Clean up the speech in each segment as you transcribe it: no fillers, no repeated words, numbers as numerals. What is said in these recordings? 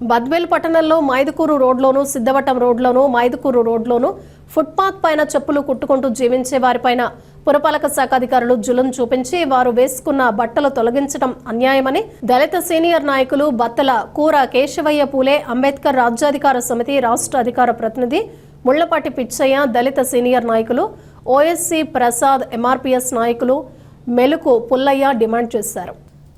బద్వేల్ పట్టణంలో మైదుకూరు రోడ్లోను సిద్ధవటం రోడ్లోను మైదుకూరు రోడ్లోను ఫుట్పాత్ పైన చెప్పులు కుట్టుకుంటూ జీవించే వారిపైన పురపాలక శాఖ అధికారులు జులుం చూపించి వారు వేసుకున్న బట్టలు తొలగించడం అన్యాయమని దళిత సీనియర్ నాయకులు బత్తల కూర కేశవయ్య పూలే అంబేద్కర్ రాజ్యాధికార సమితి రాష్ట్ర అధికార ప్రతినిధి ముళ్లపాటి పిచ్చయ్య దళిత సీనియర్ నాయకులు ఓఎస్సీ ప్రసాద్ ఎంఆర్పీఎస్ నాయకులు మెలుకు పుల్లయ్య డిమాండ్ చేశారు.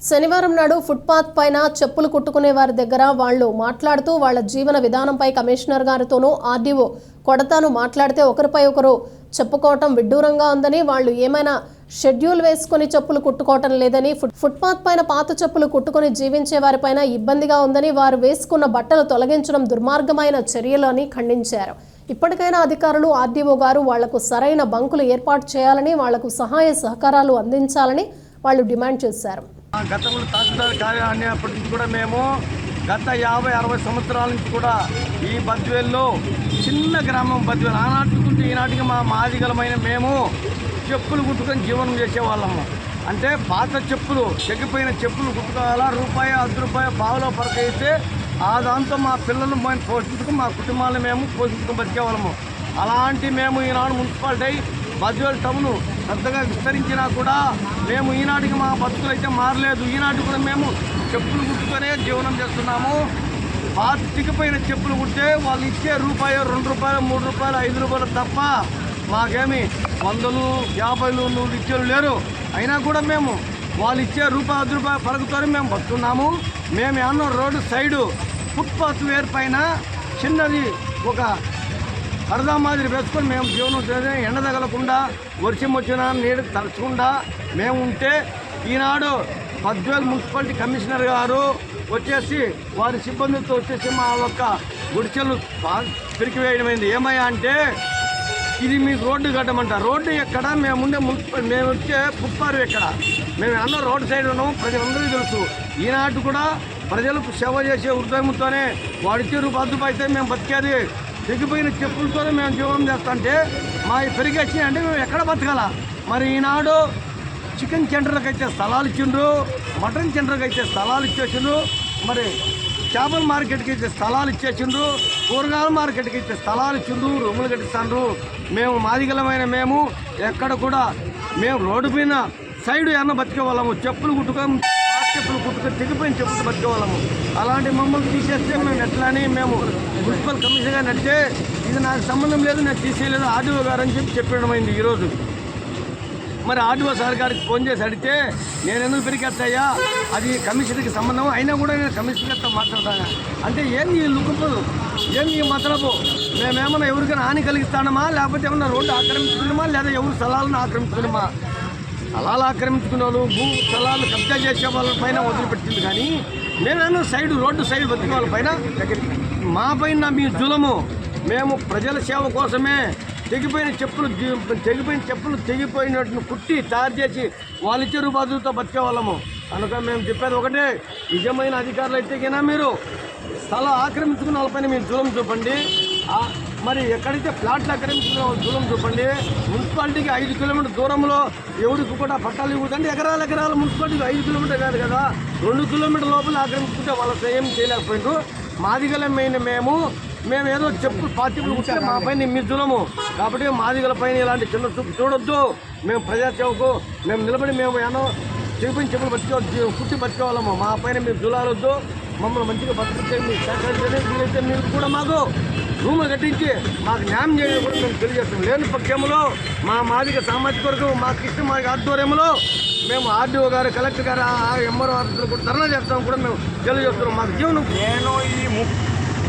శనివారం నాడు ఫుట్పాత్ పైన చెప్పులు కుట్టుకునే వారి దగ్గర వాళ్లు మాట్లాడుతూ వాళ్ల జీవన విధానంపై కమిషనర్ గారితోనూ ఆర్డీఓ కొడతాను మాట్లాడితే ఒకరిపై ఒకరు చెప్పుకోవటం విడ్డూరంగా ఉందని, వాళ్లు ఏమైనా షెడ్యూల్ వేసుకుని చెప్పులు కుట్టుకోవటం లేదని, ఫుట్పాత్ పైన పాత చెప్పులు కుట్టుకుని జీవించే వారిపైన ఇబ్బందిగా ఉందని, వారు వేసుకున్న బట్టలు తొలగించడం దుర్మార్గమైన చర్యలు అని ఖండించారు. ఇప్పటికైనా అధికారులు ఆర్డీఓ గారు వాళ్లకు సరైన బంకులు ఏర్పాటు చేయాలని, వాళ్లకు సహాయ సహకారాలు అందించాలని వాళ్ళు డిమాండ్ చేశారు. గతంలో తహసీల్దార్ కార్యాలయం అప్పటి నుంచి కూడా మేము గత 50-60 సంవత్సరాల నుంచి కూడా ఈ బద్వేల్లో చిన్న గ్రామం బద్వేల్ ఆనాటికుంటే ఈనాటికి మా మాదిగలమైన మేము చెప్పులు కుట్టుకొని జీవనం చేసేవాళ్ళము. అంటే పాత చెప్పులు తెగిపోయిన చెప్పులు కుట్టుకోవాలా, రూపాయి 10 రూపాయలు పావులో పరక అయితే ఆ దాంతో మా పిల్లలు మేము పోషించుకుని మా కుటుంబాలను మేము పోషించుకుని బతికేవాళ్ళము. అలాంటి మేము ఈనాడు మున్సిపాలిటీ బద్వేల్ టౌన్ పెద్దగా విస్తరించినా కూడా మేము ఈనాటికి మా బతుకులు అయితే మారలేదు. ఈనాటికి కూడా మేము చెప్పులు కుట్టుకొనే జీవనం చేస్తున్నాము. పాత చిక్కిపోయిన చెప్పులు కుట్టే వాళ్ళు ఇచ్చే రూపాయి 2 రూపాయలు 3 రూపాయలు 5 రూపాయలు తప్ప మాకేమి 100, 50, 100 ఇచ్చేలు లేరు. అయినా కూడా మేము వాళ్ళు ఇచ్చే రూపాయి 10 రూపాయలు పలుకుతో మేము బతున్నాము. మేము ఏమన్నా రోడ్డు సైడు ఫుట్పాత్ వేర్ పైన చిన్నది ఒక పరదా మాదిరి వేసుకొని మేము జీవనం చేసే ఎండ తగలకుండా వర్షం వచ్చినా నీడ తరచకుండా మేము ఉంటే ఈనాడు బద్వేల్ మున్సిపాలిటీ కమిషనర్ గారు వచ్చేసి వారి సిబ్బందితో వచ్చేసి మా యొక్క గుడిచెలు పిరికివేయడమైంది. ఏమయ్యా అంటే ఇది మీకు రోడ్డు కట్టమంట. రోడ్డు ఎక్కడ మేముండే మేము వచ్చే పుప్పారు ఎక్కడ, మేము అన్న రోడ్డు సైడ్ ఉన్నాము. ప్రజలందరికీ తెలుసు. ఈనాటి కూడా ప్రజలకు సేవ చేసే ఉద్యమంతోనే వాడిచ్చే రూపాయి 10 రూపాయలు అయితే మేము బతికేది. తెగిపోయిన చెప్పులతోనే మేము జీవనం చేస్తుంటే మా పెరిగి వచ్చినాయంటే మేము ఎక్కడ బతకాల? మరి ఈనాడు చికెన్ సెంటర్లకు అయితే స్థలాలు ఇచ్చిండ్రు, మటన్ సెంటర్కి అయితే స్థలాలు ఇచ్చేసిండ్రు, మరి చేపల మార్కెట్కి అయితే స్థలాలు ఇచ్చేసిండ్రు, కూరగాయల మార్కెట్కి అయితే స్థలాలు ఇచ్చిండ్రు, రూములు కట్టిస్తాండ్రు. మేము మాదిగలమైన మేము ఎక్కడ కూడా మేము రోడ్డు పైన సైడు ఎన్న బతికే వాళ్ళము. చెప్పులు కుట్టుకొని తెగిపోయిన చెప్పులు బతికే వాళ్ళము. అలాంటి మమ్మల్ని తీసేస్తే మేము ఎట్లా అని మేము మున్సిపల్ కమిషనర్గా నడితే ఇది నాకు సంబంధం లేదు, నేను తీసేయలేదు ఆర్డీఓ గారు అని చెప్పడం అయింది ఈరోజు. మరి ఆర్డీఓ సార్ గారికి ఫోన్ చేసి అడిగితే నేను ఎందుకు పెరిగేస్తాయా, అది కమిషనర్కి సంబంధం అయినా కూడా నేను కమిషనర్తో మాట్లాడతాను అంటే ఏంది ఈ లుక్కుపు, ఏంది ఈ మతలపు? మేమేమన్నా ఎవరికైనా హాని కలిగిస్తానమా, లేకపోతే ఏమన్నా రోడ్డు ఆక్రమించుకున్నామా, లేదా ఎవరు స్థలాలను ఆక్రమించుకున్నామా? స్థలాలు ఆక్రమించుకునే వాళ్ళు స్థలాలు కబ్జా చేసే వాళ్ళ పైన వదిలిపెట్టింది. కానీ మేమేమో సైడు రోడ్డు సైడ్ బతికే వాళ్ళ పైన మా పైన మీ జులము. మేము ప్రజల సేవ కోసమే తెగిపోయిన చెప్పులు తెగిపోయినట్టు కుట్టి తయారు చేసి వాళ్ళు ఇచ్చే రూపాయలతో బతికే వాళ్ళము. కనుక మేము చెప్పేది ఒకటే, నిజమైన అధికారులు అయితే కన్నా మీరు స్థలం ఆక్రమించుకున్న వాళ్ళపైన మీరు జులం చూపండి. మరి ఎక్కడైతే ఫ్లాట్లు ఆక్రమించుకున్న వాళ్ళు జులం చూపండి. మున్సిపాలిటీకి 5 కిలోమీటర్ దూరంలో ఎవరికి కూడా పట్టాలు ఇవ్వదండి. ఎకరాల మున్సిపాలిటీకి 5 కిలోమీటర్ కాదు కదా, 2 కిలోమీటర్ లోపల ఆక్రమించుకుంటే వాళ్ళ ఏం చేయలేకపోయిండ్రు. మాదిగలమైన మేము ఏదో చెప్పులు పార్టీలు ఉంటే మా పైన మీ జులము. కాబట్టి మాదిగల పైన ఇలాంటి చిన్న చూపు చూడొద్దు. మేము ప్రజాసేవకు మేము నిలబడి మేము ఏమో చెప్పుని చెప్పులు కుట్టి బతికేవాళ్ళము. మా పైన మీరు జులాలొద్దు. మమ్మల్ని మంచిగా బతికితే మీరు సహకరించండి. వీలైతే మీరు కూడా మాకు రూములు కట్టించి మాకు న్యాయం చేయడం కూడా మేము తెలియజేస్తాం. లేని పక్షంలో మా మాదిగ సామాజిక వర్గం మాకు ఇష్టం మా ఆధ్వర్యంలో మేము ఆర్డీఓ గారు, కలెక్టర్ గారు, ఎంఆర్ఓ ఆఫీసులు కూడా ధర్నా చేస్తాం కూడా మేము తెలియజేస్తున్నాం. మాకు జీవనం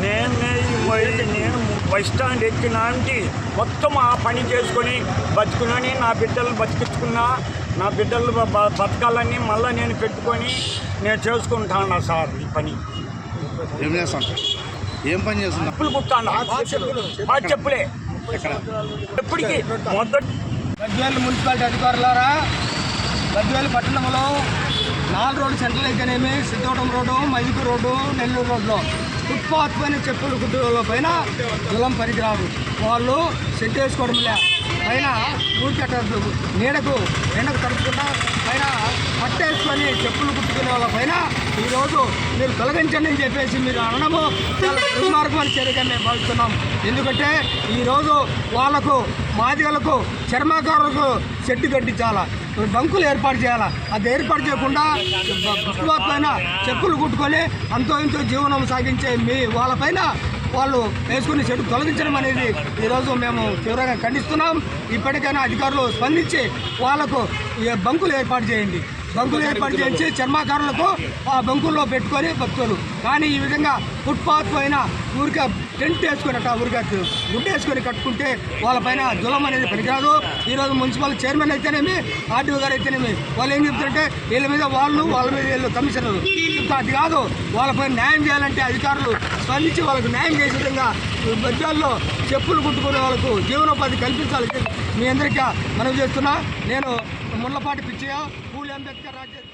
నేను బస్ స్టాండ్ ఎక్కినాంటి మొత్తం ఆ పని చేసుకొని బతుకున్నాని, నా బిడ్డలు బతికించుకున్నా, నా బిడ్డలు బతకాలని మళ్ళీ నేను పెట్టుకొని నేను చేసుకుంటాను సార్. ఈ పని ఏం చేస్తాను, ఏం పని చేస్తున్నా? చెప్పులు కుట్టాను, ఆ చెప్పులే. ఎప్పటికీ మొదటి బద్వేల్ మున్సిపాలిటీ అధికారులారా, బద్వేల్ పట్టణంలో 4 రోడ్డు సెంటర్లు అయితేనేమి, సిద్ధవటం రోడ్డు, మైదుకూరు రోడ్డు, నెల్లూరు రోడ్లో ఫుట్పాత్ పైన చెప్పులు కుట్టుల పైన జులం పనికిరాదు. వాళ్ళు సెట్ వేసుకోవడం లే. పైన ఊరికట్ట నీడకు ఎండకు తడుపుకుండా పైన పట్టేసుకొని చెప్పులు కుట్టుకునే వాళ్ళ పైన ఈరోజు మీరు తొలగించండి అని చెప్పేసి మీరు అనడము చాలా దుర్మార్గమైన చర్యగా మేము భావిస్తున్నాం. ఎందుకంటే ఈరోజు వాళ్లకు మాదిగలకు చర్మకారులకు చెట్టు కట్టించాలా, బంకులు ఏర్పాటు చేయాలా. అది ఏర్పాటు చేయకుండా పైన చెప్పులు కుట్టుకొని అంతో ఇంతో జీవనం సాగించే వాళ్ళపైన వాళ్ళు వేసుకుని చెట్టు తొలగించడం అనేది ఈరోజు మేము తీవ్రంగా ఖండిస్తున్నాం. ఇప్పటికైనా అధికారులు స్పందించి వాళ్లకు బంకులు ఏర్పాటు చేయండి. బంకులు ఏర్పాటు చేయించి చర్మకారులకు ఆ బంకుల్లో పెట్టుకొని బతుకోరు. కానీ ఈ విధంగా ఫుట్పాత్ పైన ఊరికే టెంట్ వేసుకున్నట్ట ఊరికే గుడ్డ వేసుకొని కట్టుకుంటే వాళ్ళపైన జులం అనేది పనికిరాదు. ఈరోజు మున్సిపల్ చైర్మన్ అయితేనేమి, ఆర్డీఓ గారు అయితేనేమి వాళ్ళు ఏం చెప్తారంటే వీళ్ళ మీద వాళ్ళ మీద వీళ్ళు కమిషనర్లు చెప్తా. అది కాదు, వాళ్ళపైన న్యాయం చేయాలంటే అధికారులు స్పందించి వాళ్ళకు న్యాయం చేసే విధంగా బడ్జాల్లో చెప్పులు కుట్టుకునే వాళ్ళకు జీవనోపాధి కల్పించాలి. మీ అందరికీ మనవి చేస్తున్నా. నేను ముళ్ళపాటి పిచ్చయ్య, పూలి అంబేద్కర్ రాజ్యాంగ